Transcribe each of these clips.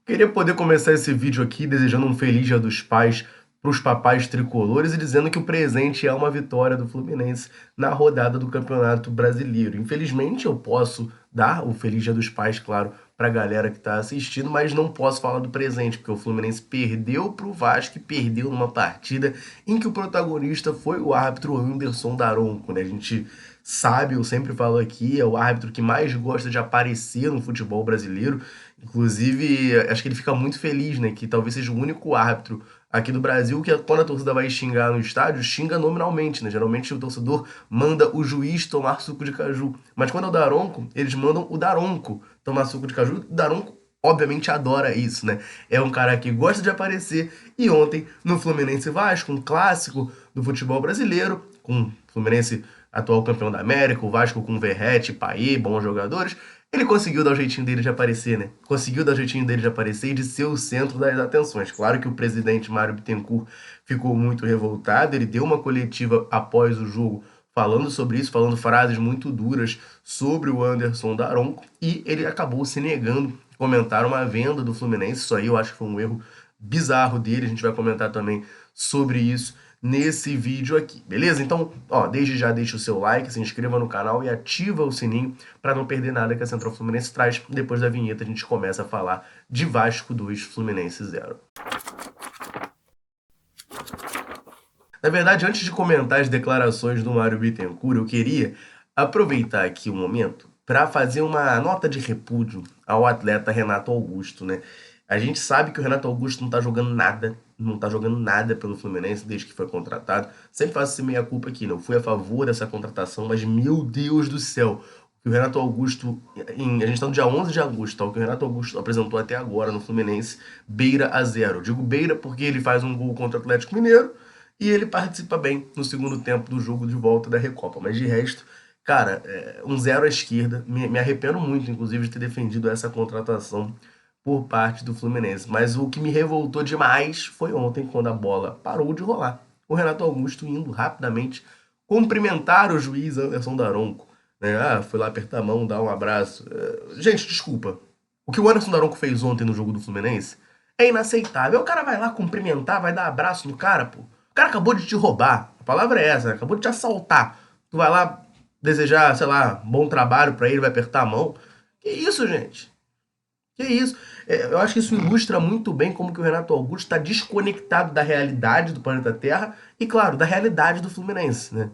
Queria poder começar esse vídeo aqui desejando um feliz Dia dos Pais para os papais tricolores e dizendo que o presente é uma vitória do Fluminense na rodada do Campeonato Brasileiro. Infelizmente, eu posso dar o feliz Dia dos Pais, claro, para a galera que está assistindo, mas não posso falar do presente, porque o Fluminense perdeu para o Vasco e perdeu numa partida em que o protagonista foi o árbitro Anderson Daronco, né? A gente sabe, eu sempre falo aqui, é o árbitro que mais gosta de aparecer no futebol brasileiro. Inclusive, acho que ele fica muito feliz, né? Que talvez seja o único árbitro aqui do Brasil que quando a torcida vai xingar no estádio, xinga nominalmente, né? Geralmente o torcedor manda o juiz tomar suco de caju. Mas quando é o Daronco, eles mandam o Daronco tomar suco de caju. O Daronco, obviamente, adora isso, né? É um cara que gosta de aparecer. E ontem, no Fluminense Vasco, um clássico do futebol brasileiro, com o Fluminense atual campeão da América, o Vasco com Verratti, Payet, bons jogadores, ele conseguiu dar o jeitinho dele de aparecer, né? Conseguiu dar o jeitinho dele de aparecer e de ser o centro das atenções. Claro que o presidente Mário Bittencourt ficou muito revoltado, ele deu uma coletiva após o jogo falando sobre isso, falando frases muito duras sobre o Anderson Daronco, e ele acabou se negando a comentar uma venda do Fluminense. Isso aí eu acho que foi um erro bizarro dele, a gente vai comentar também sobre isso nesse vídeo aqui, beleza? Então, ó, desde já deixa o seu like, se inscreva no canal e ativa o sininho para não perder nada que a Central Fluminense traz. Depois da vinheta a gente começa a falar de Vasco 2, Fluminense 0. Na verdade, antes de comentar as declarações do Mário Bittencourt, eu queria aproveitar aqui o momento para fazer uma nota de repúdio ao atleta Renato Augusto, né? A gente sabe que o Renato Augusto não tá jogando nada pelo Fluminense desde que foi contratado. Sempre faço esse meia-culpa aqui, não fui a favor dessa contratação, mas meu Deus do céu, o que o Renato Augusto, a gente tá no dia 11 de agosto, tá? O que o Renato Augusto apresentou até agora no Fluminense, beira a zero. Eu digo beira porque ele faz um gol contra o Atlético Mineiro e ele participa bem no segundo tempo do jogo de volta da Recopa, mas de resto, cara, um zero à esquerda. Me arrependo muito, inclusive, de ter defendido essa contratação por parte do Fluminense. Mas o que me revoltou demais foi ontem, quando a bola parou de rolar. O Renato Augusto indo rapidamente cumprimentar o juiz Anderson Daronco. Né? Foi lá apertar a mão, dar um abraço. Gente, desculpa. O que o Anderson Daronco fez ontem no jogo do Fluminense é inaceitável. O cara vai lá cumprimentar, vai dar abraço no cara, pô. O cara acabou de te roubar. A palavra é essa, acabou de te assaltar. Tu vai lá desejar, sei lá, bom trabalho pra ele, vai apertar a mão. Que isso, gente? Que isso? Eu acho que isso ilustra muito bem como que o Renato Augusto está desconectado da realidade do planeta Terra e, claro, da realidade do Fluminense, né?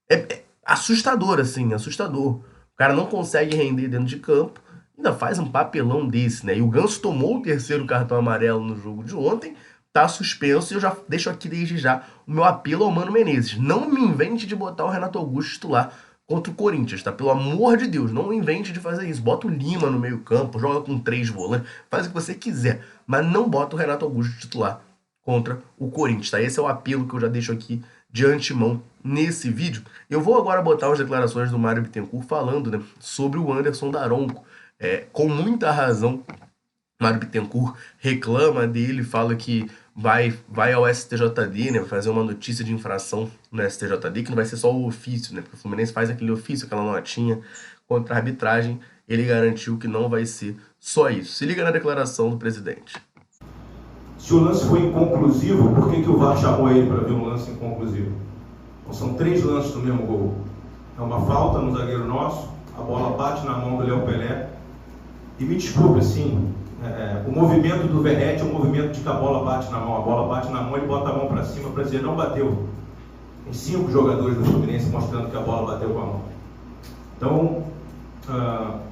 É assustador, assim, assustador. O cara não consegue render dentro de campo, ainda faz um papelão desse, né? E o Ganso tomou o terceiro cartão amarelo no jogo de ontem, tá suspenso, e eu já deixo aqui desde já o meu apelo ao Mano Menezes. Não me invente de botar o Renato Augusto titular contra o Corinthians, tá? Pelo amor de Deus, não invente de fazer isso. Bota o Lima no meio campo, joga com 3 volantes, faz o que você quiser, mas não bota o Renato Augusto titular contra o Corinthians, tá? Esse é o apelo que eu já deixo aqui de antemão nesse vídeo. Eu vou agora botar as declarações do Mário Bittencourt falando, né, sobre o Anderson Daronco. Com muita razão, Mário Bittencourt reclama dele, fala que vai ao STJD, né, vai fazer uma notícia de infração no STJD, que não vai ser só o ofício, né, porque o Fluminense faz aquele ofício, aquela notinha contra a arbitragem. Ele garantiu que não vai ser só isso. Se liga na declaração do presidente. Se o lance foi inconclusivo, por que o VAR chamou ele para ver um lance inconclusivo? Então, são 3 lances do mesmo gol. É uma falta no zagueiro nosso, a bola bate na mão do Léo Pelé. E me desculpe, assim, o movimento do Verratti é um movimento de que a bola bate na mão. A bola bate na mão, ele bota a mão para cima para dizer não bateu. Tem 5 jogadores do Fluminense mostrando que a bola bateu com a mão. Então,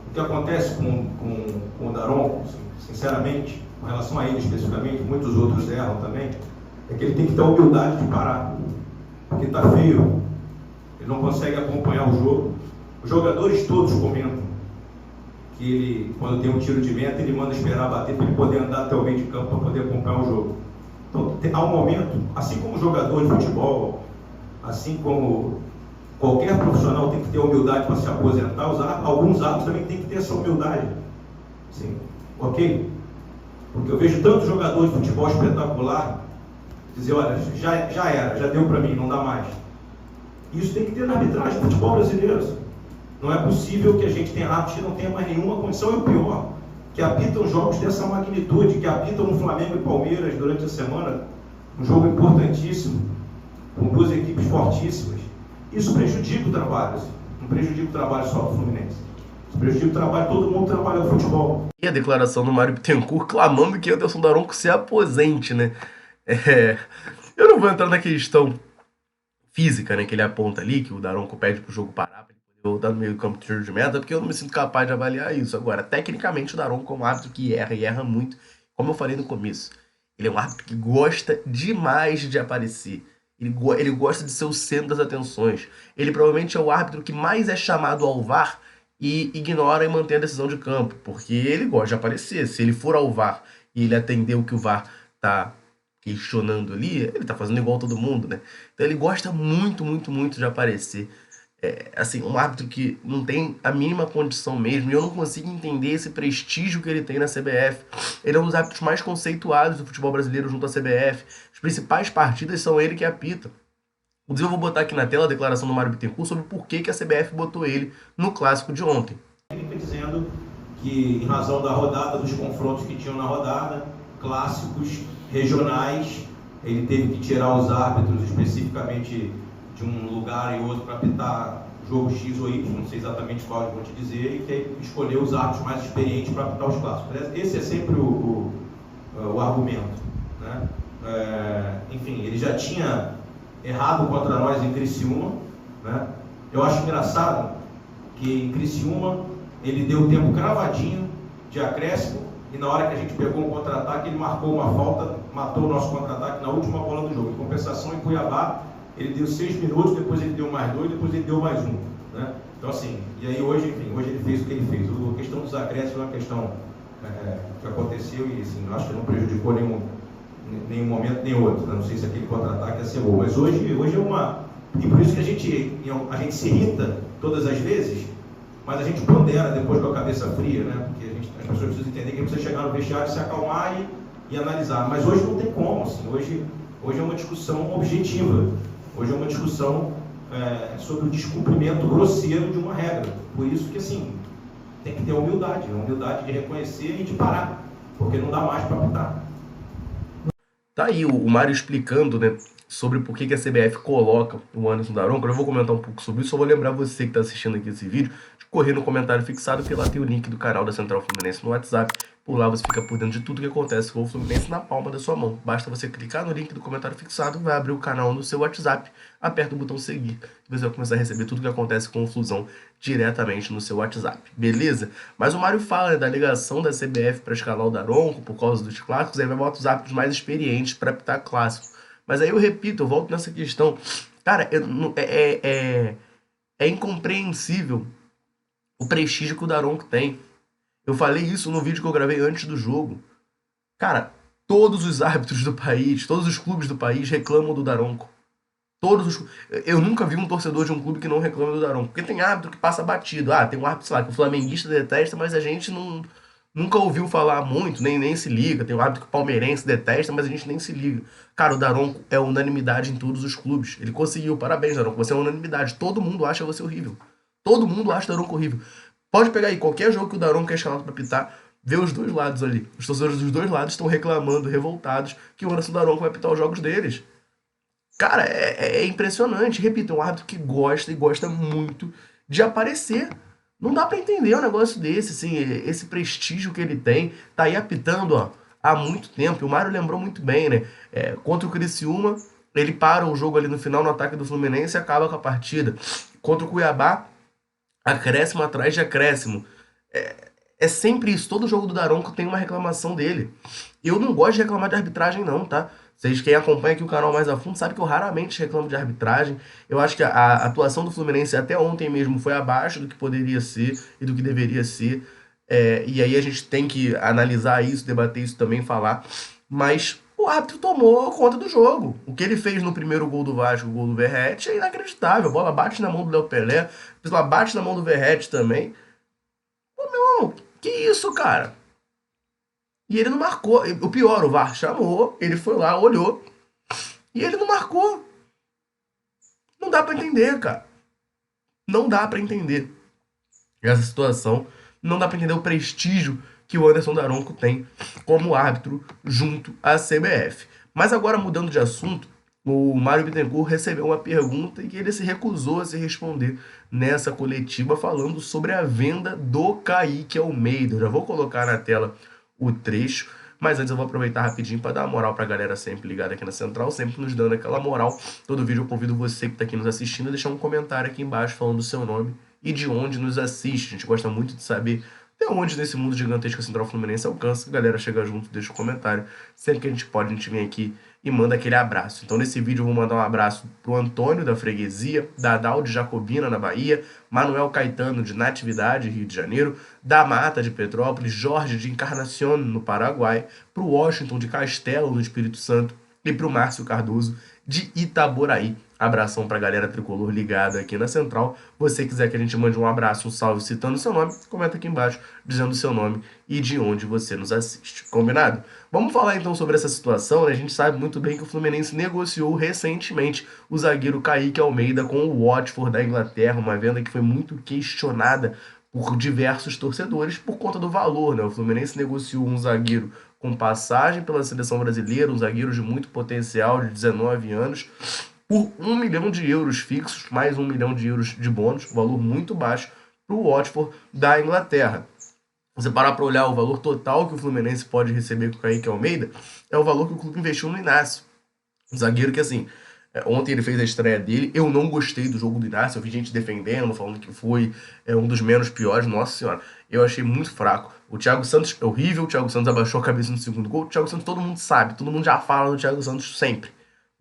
o que acontece com o Daronco, sinceramente, com relação a ele especificamente, muitos outros erram também, é que ele tem que ter a humildade de parar, porque está feio, ele não consegue acompanhar o jogo. Os jogadores todos comentam que ele, quando tem um tiro de meta, ele manda esperar bater para ele poder andar até o meio de campo para poder acompanhar o jogo. Então, há um momento, assim como jogador de futebol, assim como qualquer profissional tem que ter humildade para se aposentar, alguns atos também tem que ter essa humildade. Sim, ok? Porque eu vejo tantos jogadores de futebol espetacular dizer, olha, já era, já deu para mim, não dá mais. Isso tem que ter na arbitragem do futebol brasileiro. Não é possível que a gente tenha árbitros que não tenha mais nenhuma condição, e o pior, que apitam jogos dessa magnitude, que apitam no Flamengo e Palmeiras durante a semana, um jogo importantíssimo, com duas equipes fortíssimas. Isso prejudica o trabalho, assim. Não prejudica o trabalho só do Fluminense. Isso prejudica o trabalho, todo mundo trabalha no futebol. E a declaração do Mário Bittencourt clamando que Anderson Daronco se aposente, né? Eu não vou entrar na questão física, né, que ele aponta ali, que o Daronco pede pro jogo parar pra ele poder voltar no meio do campo de tiro de meta, porque eu não me sinto capaz de avaliar isso. Agora, tecnicamente, o Daronco é um árbitro que erra e erra muito, como eu falei no começo. Ele é um árbitro que gosta demais de aparecer. Ele gosta de ser o centro das atenções. Ele provavelmente é o árbitro que mais é chamado ao VAR e ignora e mantém a decisão de campo, porque ele gosta de aparecer. Se ele for ao VAR e ele atender o que o VAR tá questionando ali, ele tá fazendo igual todo mundo, né? Então ele gosta muito, muito, muito de aparecer. Assim, um árbitro que não tem a mínima condição mesmo, e eu não consigo entender esse prestígio que ele tem na CBF. Ele é um dos árbitros mais conceituados do futebol brasileiro junto à CBF. As principais partidas são ele que apita. Inclusive eu vou botar aqui na tela a declaração do Mário Bittencourt sobre por que a CBF botou ele no clássico de ontem. Dizendo que, em razão da rodada, dos confrontos que tinham na rodada, clássicos, regionais, ele teve que tirar os árbitros especificamente de um lugar e outro para apitar jogo X ou Y, não sei exatamente qual eu vou te dizer, e que escolheu os árbitros mais experientes para apitar os clássicos. Esse é sempre o argumento, né? Enfim, ele já tinha errado contra nós em Criciúma, né? Eu acho engraçado que em Criciúma ele deu tempo cravadinho de acréscimo, e na hora que a gente pegou um contra-ataque, ele marcou uma falta, matou o nosso contra-ataque na última bola do jogo. Em compensação, em Cuiabá, ele deu 6 minutos, depois ele deu mais 2, depois ele deu mais 1. Né? Então, assim, e aí hoje, enfim, hoje ele fez o que ele fez. A questão dos acréscimos é uma questão que aconteceu e, assim, acho que não prejudicou nenhum momento nem outro. Né? Não sei se aquele contra-ataque ia ser bom, mas hoje é uma... E por isso que a gente se irrita todas as vezes, mas a gente pondera depois com a cabeça fria, né? Porque as pessoas precisam entender que precisa chegar no vestiário, se acalmar e analisar. Mas hoje não tem como, assim. Hoje é uma discussão objetiva. Hoje é uma discussão sobre o descumprimento grosseiro de uma regra. Por isso que, assim, tem que ter humildade de reconhecer e de parar, porque não dá mais para apitar. Tá aí o Mário explicando, né, sobre por que a CBF coloca o Anderson Daronco. Eu vou comentar um pouco sobre isso, só vou lembrar você que está assistindo aqui esse vídeo de correr no comentário fixado, que lá tem o link do canal da Central Fluminense no WhatsApp. Por lá você fica por dentro de tudo que acontece com o Fluminense na palma da sua mão. Basta você clicar no link do comentário fixado, vai abrir o canal no seu WhatsApp, aperta o botão seguir e você vai começar a receber tudo que acontece com o Flusão diretamente no seu WhatsApp, beleza? Mas o Mário fala, né, da ligação da CBF para escalar o Daronco por causa dos clássicos, aí vai botar os árbitros mais experientes para apitar clássico. Mas aí eu repito, eu volto nessa questão. Cara, é incompreensível o prestígio que o Daronco tem. Eu falei isso no vídeo que eu gravei antes do jogo. Cara, todos os árbitros do país, todos os clubes do país reclamam do Daronco. Eu nunca vi um torcedor de um clube que não reclama do Daronco. Porque tem árbitro que passa batido. Tem um árbitro, sei lá, que o flamenguista detesta, mas a gente nunca ouviu falar muito, nem se liga. Tem um árbitro que o palmeirense detesta, mas a gente nem se liga. Cara, o Daronco é unanimidade em todos os clubes. Ele conseguiu, parabéns, Daronco. Você é unanimidade. Todo mundo acha você horrível. Todo mundo acha o Daronco horrível. Pode pegar aí qualquer jogo que o Daronco é escalado pra pitar, ver os dois lados ali. Os torcedores dos dois lados estão reclamando, revoltados, que o Anderson Daronco vai pitar os jogos deles. Cara, é impressionante. Repito, é um árbitro que gosta e gosta muito de aparecer. Não dá pra entender um negócio desse, assim, esse prestígio que ele tem. Tá aí apitando, ó, há muito tempo. E o Mário lembrou muito bem, né? Contra o Criciúma, ele para o jogo ali no final, no ataque do Fluminense, e acaba com a partida. Contra o Cuiabá, acréscimo atrás de acréscimo. É sempre isso. Todo jogo do Daronco tem uma reclamação dele. Eu não gosto de reclamar de arbitragem, não, tá? Vocês, quem acompanha aqui o canal mais a fundo, sabe que eu raramente reclamo de arbitragem. Eu acho que a atuação do Fluminense até ontem mesmo foi abaixo do que poderia ser e do que deveria ser. E aí a gente tem que analisar isso, debater isso também, falar. Mas o árbitro tomou conta do jogo. O que ele fez no primeiro gol do Vasco, o gol do Verratti, é inacreditável. A bola bate na mão do Léo Pelé, ela bate na mão do Verratti também. Pô, meu irmão, que isso, cara? E ele não marcou. O pior, o VAR chamou, ele foi lá, olhou, e ele não marcou. Não dá pra entender, cara. Não dá pra entender essa situação. Não dá pra entender o prestígio que o Anderson Daronco tem como árbitro junto à CBF. Mas agora, mudando de assunto, o Mário Bittencourt recebeu uma pergunta e ele se recusou a se responder nessa coletiva falando sobre a venda do Kaique Almeida. Eu já vou colocar na tela o trecho, mas antes eu vou aproveitar rapidinho para dar uma moral para a galera sempre ligada aqui na Central, sempre nos dando aquela moral. Todo vídeo eu convido você que está aqui nos assistindo a deixar um comentário aqui embaixo falando o seu nome e de onde nos assiste. A gente gosta muito de saber até onde nesse mundo gigantesco a Central Fluminense alcança. A galera chega junto, deixa um comentário. Sempre que a gente pode, a gente vem aqui e manda aquele abraço. Então nesse vídeo eu vou mandar um abraço pro Antônio da Freguesia, Dadal de Jacobina na Bahia, Manuel Caetano de Natividade, Rio de Janeiro, da Mata de Petrópolis, Jorge de Encarnación no Paraguai, pro Washington de Castelo no Espírito Santo e pro Márcio Cardoso de Itaboraí. Abração pra galera tricolor ligada aqui na Central. Você quiser que a gente mande um abraço, um salve citando seu nome, comenta aqui embaixo dizendo seu nome e de onde você nos assiste. Combinado? Vamos falar então sobre essa situação, né? A gente sabe muito bem que o Fluminense negociou recentemente o zagueiro Kaique Almeida com o Watford da Inglaterra, uma venda que foi muito questionada por diversos torcedores por conta do valor, né? O Fluminense negociou um zagueiro com passagem pela seleção brasileira, um zagueiro de muito potencial, de 19 anos, por 1 milhão de euros fixos, mais 1 milhão de euros de bônus, um valor muito baixo para o Watford da Inglaterra. Você parar para olhar o valor total que o Fluminense pode receber com o Kaique Almeida, é o valor que o clube investiu no Inácio. Um zagueiro que, assim, ontem ele fez a estreia dele, eu não gostei do jogo do Inácio, eu vi gente defendendo, falando que foi um dos menos piores, nossa senhora, eu achei muito fraco. O Thiago Santos é horrível, o Thiago Santos abaixou a cabeça no segundo gol, o Thiago Santos todo mundo sabe, todo mundo já fala do Thiago Santos sempre.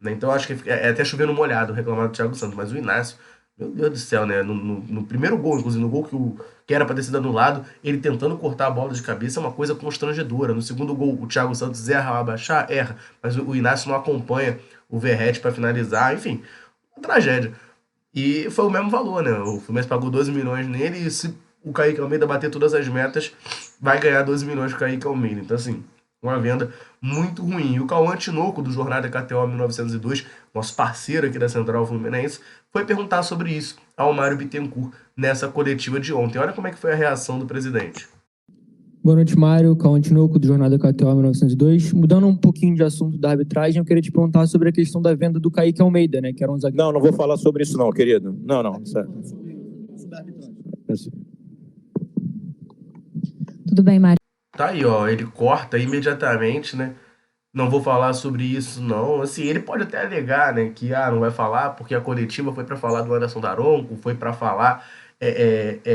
Então acho que é até chovendo molhado reclamar do Thiago Santos, mas o Inácio, meu Deus do céu, né? No primeiro gol, inclusive no gol que era para ter sido anulado, ele tentando cortar a bola de cabeça é uma coisa constrangedora. No segundo gol, o Thiago Santos erra ao abaixar, erra, mas o Inácio não acompanha o Verratti para finalizar, enfim, uma tragédia. E foi o mesmo valor, né? O Fluminense pagou 12 milhões nele e se o Kaique Almeida bater todas as metas, vai ganhar 12 milhões com o Kaique Almeida. Então, assim, uma venda muito ruim. E o Cauã Tinoco, do Jornada KTO 1902, nosso parceiro aqui da Central Fluminense, foi perguntar sobre isso ao Mário Bittencourt nessa coletiva de ontem. Olha como é que foi a reação do presidente. Boa noite, Mário. Cauã Tinoco, do Jornada KTO 1902. Mudando um pouquinho de assunto da arbitragem, eu queria te perguntar sobre a questão da venda do Kaique Almeida, né? Que era um zagueiro... Não vou falar sobre isso não, querido. Não. Sério. Sobre a arbitragem. Tudo bem, Mário. Tá aí, ó, ele corta imediatamente, né? Não vou falar sobre isso, não. Assim, ele pode até alegar, né, que não vai falar porque a coletiva foi para falar do Anderson Daronco, foi para falar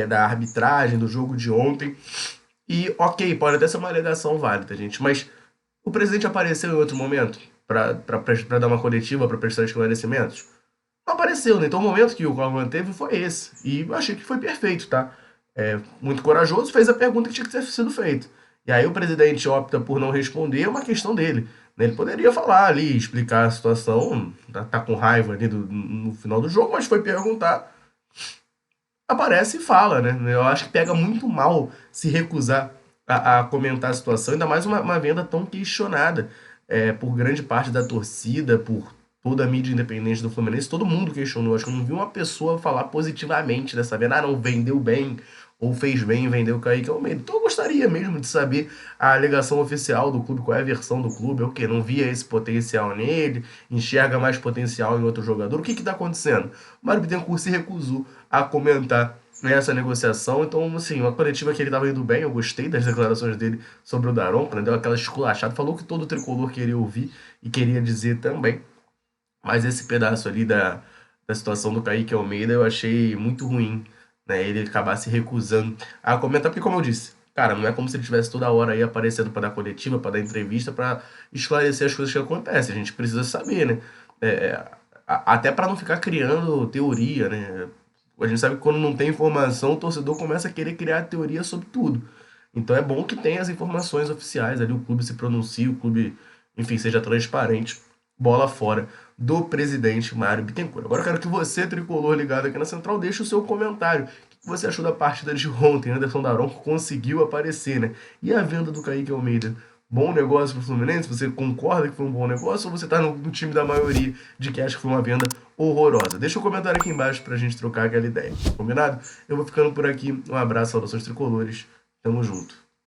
da arbitragem, do jogo de ontem. E, ok, pode até ser uma alegação válida, gente, mas o presidente apareceu em outro momento para dar uma coletiva, para prestar esclarecimentos? Não apareceu, né? Então o momento que o Cauã teve foi esse. E eu achei que foi perfeito, tá? Muito corajoso, fez a pergunta que tinha que ter sido feita. E aí o presidente opta por não responder, é uma questão dele. Né? Ele poderia falar ali, explicar a situação, tá com raiva ali no final do jogo, mas foi perguntar, aparece e fala, né? Eu acho que pega muito mal se recusar a comentar a situação, ainda mais uma venda tão questionada por grande parte da torcida, por toda a mídia independente do Fluminense, todo mundo questionou. Acho que eu não vi uma pessoa falar positivamente dessa venda, não, vendeu bem, ou fez bem em vender o Kaique Almeida. Então eu gostaria mesmo de saber a alegação oficial do clube, qual é a versão do clube, é o quê? Não via esse potencial nele, enxerga mais potencial em outro jogador, o que está acontecendo? O Mário Bittencourt se recusou a comentar nessa negociação, então assim, uma coletiva que ele estava indo bem, eu gostei das declarações dele sobre o Daronco, né? Deu aquela esculachada, falou que todo tricolor queria ouvir e queria dizer também, mas esse pedaço ali da situação do Kaique Almeida eu achei muito ruim, né, ele acabar se recusando a comentar, porque como eu disse, cara, não é como se ele estivesse toda hora aí aparecendo para dar coletiva, para dar entrevista, para esclarecer as coisas que acontecem. A gente precisa saber, né? Até para não ficar criando teoria, né? A gente sabe que quando não tem informação, o torcedor começa a querer criar teoria sobre tudo. Então é bom que tenha as informações oficiais ali, o clube se pronuncie, o clube, enfim, seja transparente. Bola fora do presidente Mário Bittencourt. Agora eu quero que você, tricolor ligado aqui na Central, deixe o seu comentário. O que você achou da partida de ontem? Anderson Daronco conseguiu aparecer, né? E a venda do Kaique Almeida? Bom negócio pro Fluminense? Você concorda que foi um bom negócio ou você tá no time da maioria de que acha que foi uma venda horrorosa? Deixa um comentário aqui embaixo pra gente trocar aquela ideia. Combinado? Eu vou ficando por aqui. Um abraço, saudações tricolores. Tamo junto.